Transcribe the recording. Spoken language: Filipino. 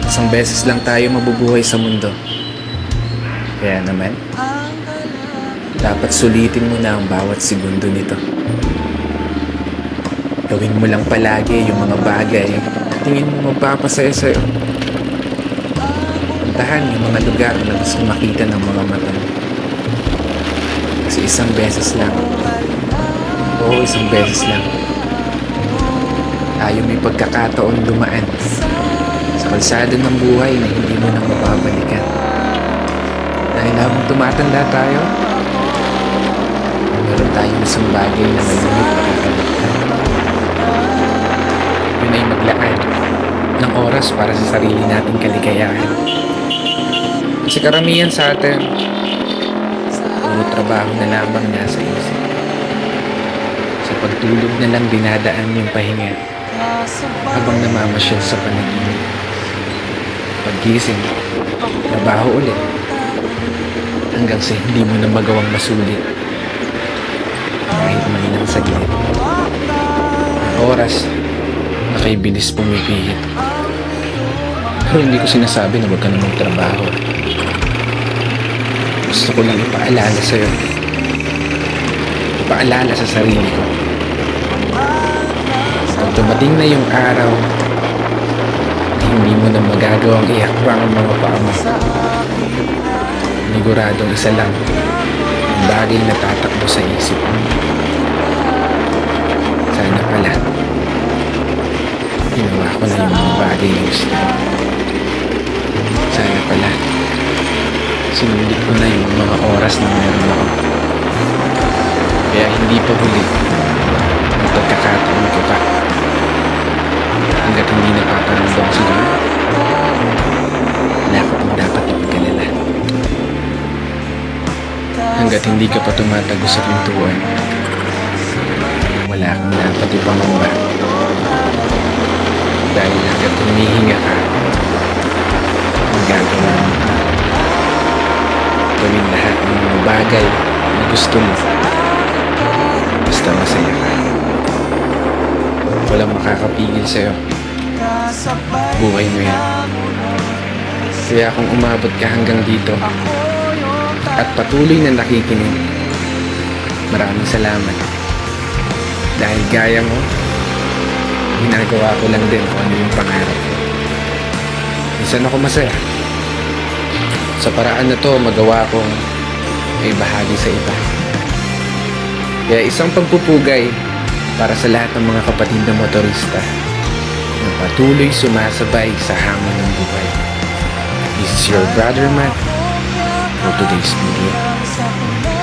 Isang beses lang tayo mabubuhay sa mundo. Kaya naman, dapat sulitin mo na ang bawat segundo nito. Gawin mo lang palagi yung mga bagay na tingin mo magpapasaya sa'yo. Puntahan yung mga lugar na gusto makita ng mga mata mo. Kasi isang beses lang. Oo, isang beses lang. Tayo may pagkakataon dumaan sa kalsada ng buhay na hindi mo na mababalikan. Dahil habang tumatanda tayo, meron tayong isang bagay na malungit makakaligtan. Yun ay maglaan ng oras para sa sarili nating kaligayahan. Kasi karamihan sa atin, puro trabaho na lamang nasa isip. Sa pagtulog na lang dinadaan yung pahinga habang namamasyal sa panaginip. Paggising, trabaho ulit hanggang sa hindi mo na magawang masulit kahit man lang saglit. Ang oras na kay bilis pumipihit. Pero hindi ko sinasabi na huwag ka na magtrabaho. Gusto ko lang ipaalala sa'yo, ipaalala sa sarili ko, pag dumating na yung araw na hindi mo na magagawang ihakbang ang mga paa mo, niguradong isa lang ang bagay na tatakbo sa isip mo. Sana pala ginawa ko na yung mga bagay na gusto ko. Sana pala sinulit ko na yung mga oras na meron ako. Kaya hindi pa huli ang pagkakataon ko pa. Hanggat hindi napaparamdam siguro, wala ka pang dapat ipag-alala. Hanggat hindi ka pa tumatago sa pintuan, wala kang dapat ipangamba. Dahil hanggat humihinga ka, ang gagawa mo, gawin lahat ng mga bagay na gusto mo. Basta masaya ka. Walang makakapigil sa'yo. Buhay mo yan. Kaya kung umabot ka hanggang dito at patuloy na nakikinig, maraming salamat. Dahil gaya mo, ginagawa ko lang din kung ano yung pangarap ko. Minsan ako masaya. Sa paraan na to, magawa kong may bahagi sa iba. Kaya isang pagpupugay para sa lahat ng mga kapatid na motorista na patuloy sumasabay sa hamon ng buhay. This is your brother Matt for today's video.